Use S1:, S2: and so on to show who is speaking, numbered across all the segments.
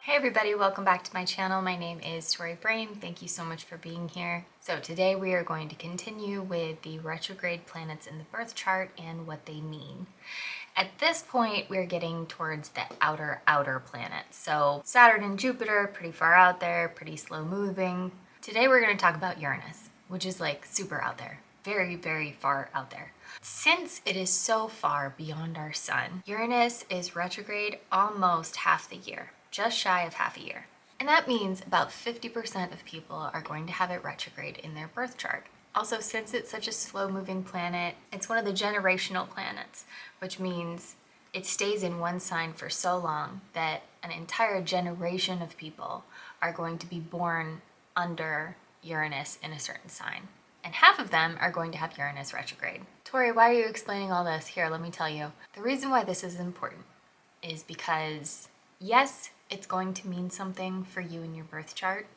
S1: Hey everybody, welcome back to my channel. My name is Tori Brain. Thank you so much for being here. So today we are going to continue with the retrograde planets in the birth chart and what they mean. At this point, we're getting towards the outer planets. So Saturn and Jupiter, pretty far out there, pretty slow moving. Today we're going to talk about Uranus, which is like super out there. Very, very far out there. Since it is so far beyond our sun, Uranus is retrograde almost half the year. Just shy of half a year. And that means about 50% of people are going to have it retrograde in their birth chart. Also, since it's such a slow moving planet, it's one of the generational planets, which means it stays in one sign for so long that an entire generation of people are going to be born under Uranus in a certain sign. And half of them are going to have Uranus retrograde. Tori, why are you explaining all this? Here, let me tell you. The reason why this is important is because, yes, it's going to mean something for you in your birth chart,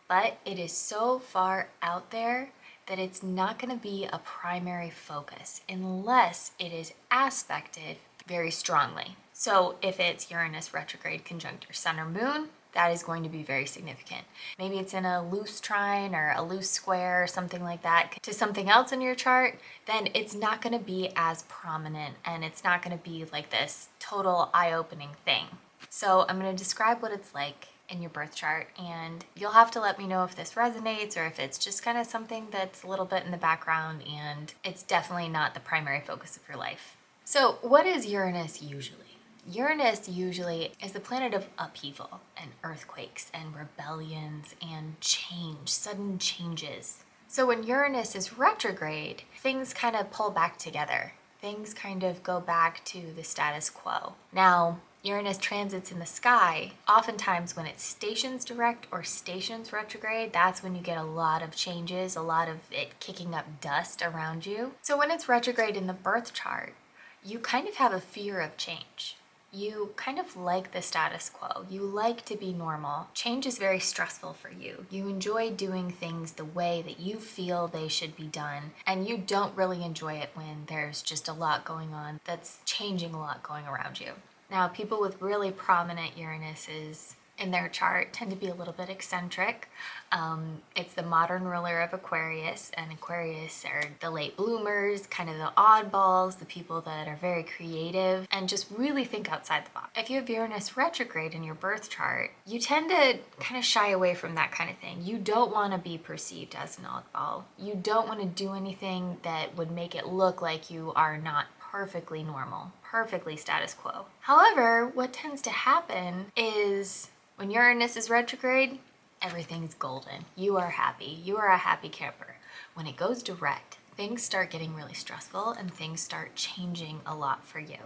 S1: but it is so far out there that it's not going to be a primary focus unless it is aspected very strongly. So if it's Uranus retrograde conjunct your sun or moon, that is going to be very significant. Maybe it's in a loose trine or a loose square or something like that to something else in your chart, then it's not going to be as prominent and it's not going to be like this total eye-opening thing. So I'm going to describe what it's like in your birth chart, and you'll have to let me know if this resonates or if it's just kind of something that's a little bit in the background and it's definitely not the primary focus of your life. So what is Uranus usually? Uranus usually is the planet of upheaval and earthquakes and rebellions and change, sudden changes. So when Uranus is retrograde, things kind of pull back together. Things kind of go back to the status quo. Now, Uranus transits in the sky, oftentimes when it stations direct or stations retrograde, that's when you get a lot of changes, a lot of it kicking up dust around you. So when it's retrograde in the birth chart, you kind of have a fear of change. You kind of like the status quo. You like to be normal. Change is very stressful for you. You enjoy doing things the way that you feel they should be done, and you don't really enjoy it when there's just a lot going on that's changing a lot going around you. Now, people with really prominent Uranuses in their chart tend to be a little bit eccentric. It's the modern ruler of Aquarius, and Aquarius are the late bloomers, kind of the oddballs, the people that are very creative and just really think outside the box. If you have Uranus retrograde in your birth chart, you tend to kind of shy away from that kind of thing. You don't want to be perceived as an oddball. You don't want to do anything that would make it look like you are not perfectly normal, perfectly status quo. However, what tends to happen is when Uranus is retrograde, everything's golden. You are happy. You are a happy camper. When it goes direct, things start getting really stressful and things start changing a lot for you.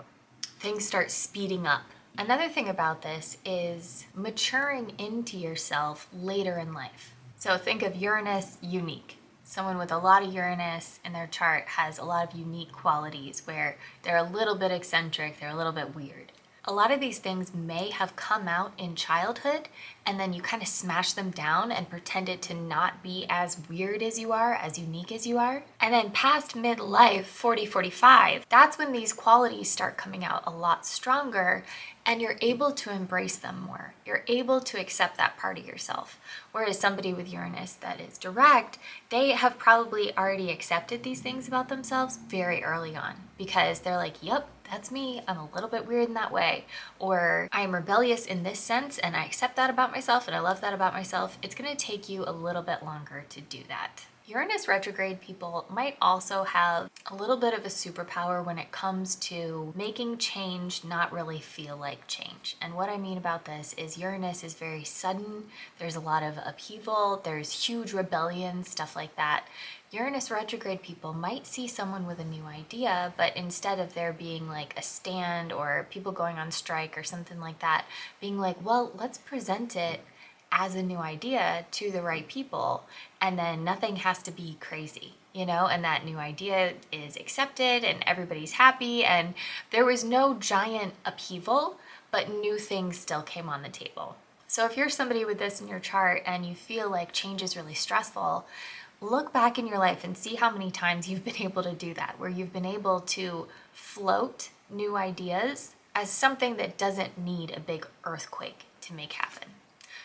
S1: Things start speeding up. Another thing about this is maturing into yourself later in life. So think of Uranus unique. Someone with a lot of Uranus in their chart has a lot of unique qualities where they're a little bit eccentric, they're a little bit weird. A lot of these things may have come out in childhood and then you kind of smash them down and pretend it to not be as weird as you are, as unique as you are. And then past midlife, 40, 45, that's when these qualities start coming out a lot stronger and you're able to embrace them more. You're able to accept that part of yourself. Whereas somebody with Uranus that is direct, they have probably already accepted these things about themselves very early on because they're like, yep, that's me. I'm a little bit weird in that way. Or I am rebellious in this sense and I accept that about myself and I love that about myself. It's going to take you a little bit longer to do that. Uranus retrograde people might also have a little bit of a superpower when it comes to making change not really feel like change. And what I mean about this is Uranus is very sudden. There's a lot of upheaval. There's huge rebellion, stuff like that. Uranus retrograde people might see someone with a new idea, but instead of there being like a stand or people going on strike or something like that, being like, well, let's present it as a new idea to the right people, and then nothing has to be crazy, you know, and that new idea is accepted and everybody's happy and there was no giant upheaval, but new things still came on the table. So if you're somebody with this in your chart and you feel like change is really stressful, look back in your life and see how many times you've been able to do that, where you've been able to float new ideas as something that doesn't need a big earthquake to make happen.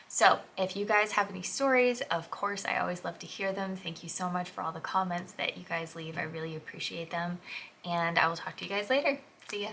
S1: So if you guys have any stories, of course, I always love to hear them. Thank you so much for all the comments that you guys leave. I really appreciate them. And I will talk to you guys later. See ya.